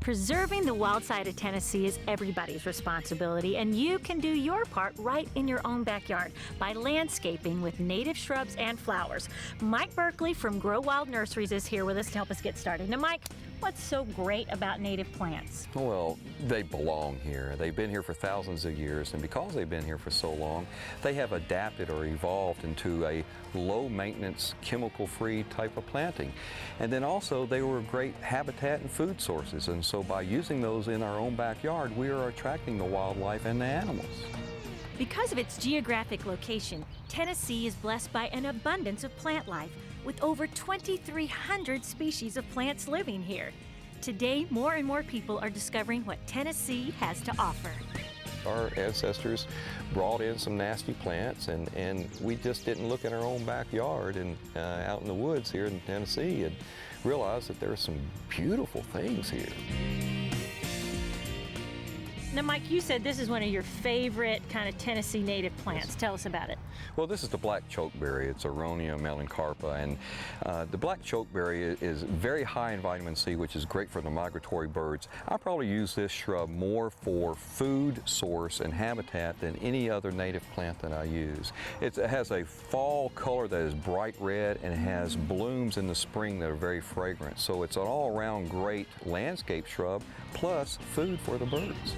Preserving the wild side of Tennessee is everybody's responsibility, and you can do your part right in your own backyard by landscaping with native shrubs and flowers. Mike Berkley from GRO-WILD Nurseries is here with us to help us get started. Now, Mike, what's so great about native plants? Well, they belong here. They've been here for thousands of years, and because they've been here for so long, they have adapted or evolved into a low-maintenance, chemical-free type of planting. And then also, they were great habitat and food sources, and so by using those in our own backyard, we are attracting the wildlife and the animals. Because of its geographic location, Tennessee is blessed by an abundance of plant life, with over 2,300 species of plants living here. Today, more and more people are discovering what Tennessee has to offer. Our ancestors brought in some nasty plants, and we just didn't look in our own backyard and out in the woods here in Tennessee and realized that there are some beautiful things here. Now, Mike, you said this is one of your favorite kind of Tennessee native plants. Tell us about it. Well, this is the black chokeberry. It's Aronia melancarpa, and the black chokeberry is very high in vitamin C, which is great for the migratory birds. I probably use this shrub more for food source and habitat than any other native plant that I use. It has a fall color that is bright red, and it has blooms in the spring that are very fragrant. So it's an all-around great landscape shrub, plus food for the birds.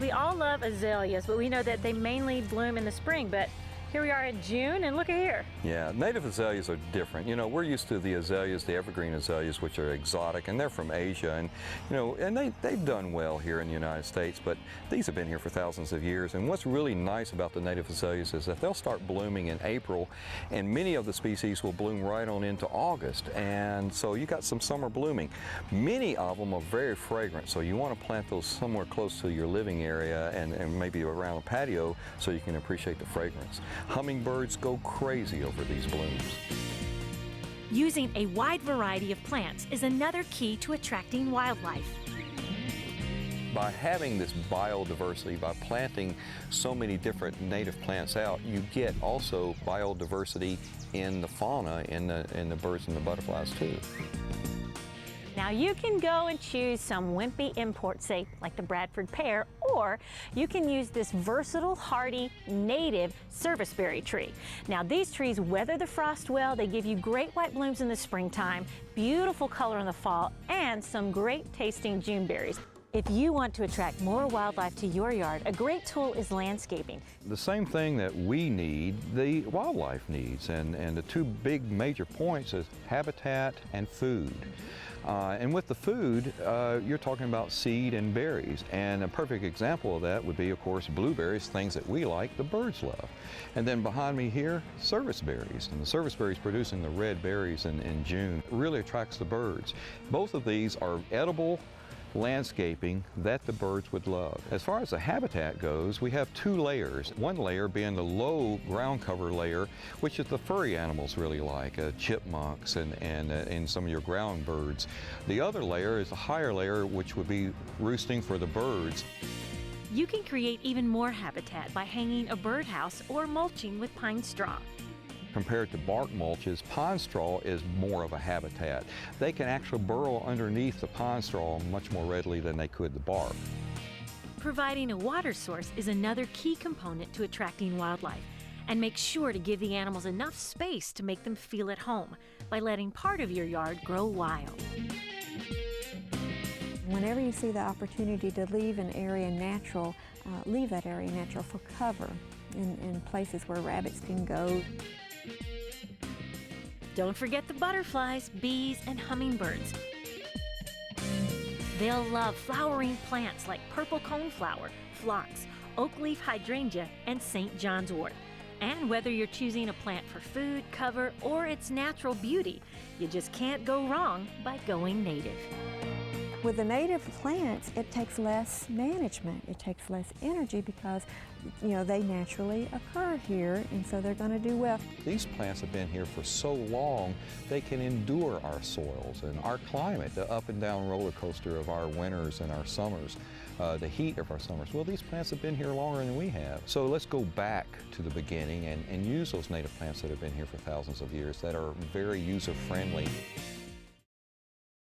We all love azaleas, but we know that they mainly bloom in the spring, but here we are in June, and look at here. Yeah, native azaleas are different. You know, we're used to the azaleas, the evergreen azaleas, which are exotic, and they're from Asia, and you know, and they've done well here in the United States, but these have been here for thousands of years. And what's really nice about the native azaleas is that they'll start blooming in April, and many of the species will bloom right on into August, and so you got some summer blooming. Many of them are very fragrant, so you want to plant those somewhere close to your living area and maybe around a patio so you can appreciate the fragrance. Hummingbirds go crazy over these blooms. Using a wide variety of plants is another key to attracting wildlife. By having this biodiversity, by planting so many different native plants out, you get also biodiversity in the fauna, in the birds and the butterflies too. Now you can go and choose some wimpy imports, say like the Bradford pear, or you can use this versatile, hardy, native serviceberry tree. Now these trees weather the frost well, they give you great white blooms in the springtime, beautiful color in the fall, and some great tasting June berries. If you want to attract more wildlife to your yard, a great tool is landscaping. The same thing that we need, the wildlife needs, and the two big major points is habitat and food. And with the food, you're talking about seed and berries. And a perfect example of that would be, of course, blueberries, things that we like, the birds love. And then behind me here, serviceberries. And the serviceberries producing the red berries in June really attracts the birds. Both of these are edible landscaping that the birds would love. As far as the habitat goes, we have two layers. One layer being the low ground cover layer, which is the furry animals really like, chipmunks and some of your ground birds. The other layer is a higher layer, which would be roosting for the birds. You can create even more habitat by hanging a birdhouse or mulching with pine straw. Compared to bark mulches, pine straw is more of a habitat. They can actually burrow underneath the pine straw much more readily than they could the bark. Providing a water source is another key component to attracting wildlife, and make sure to give the animals enough space to make them feel at home by letting part of your yard grow wild. Whenever you see the opportunity to leave an area natural, leave that area natural for cover in places where rabbits can go. Don't forget the butterflies, bees, and hummingbirds. They'll love flowering plants like purple coneflower, phlox, oak leaf hydrangea, and St. John's wort. And whether you're choosing a plant for food, cover, or its natural beauty, you just can't go wrong by going native. With the native plants, it takes less management. It takes less energy because, you know, they naturally occur here, and so they're going to do well. These plants have been here for so long, they can endure our soils and our climate, the up and down roller coaster of our winters and our summers, the heat of our summers. Well, these plants have been here longer than we have. So let's go back to the beginning and use those native plants that have been here for thousands of years that are very user-friendly.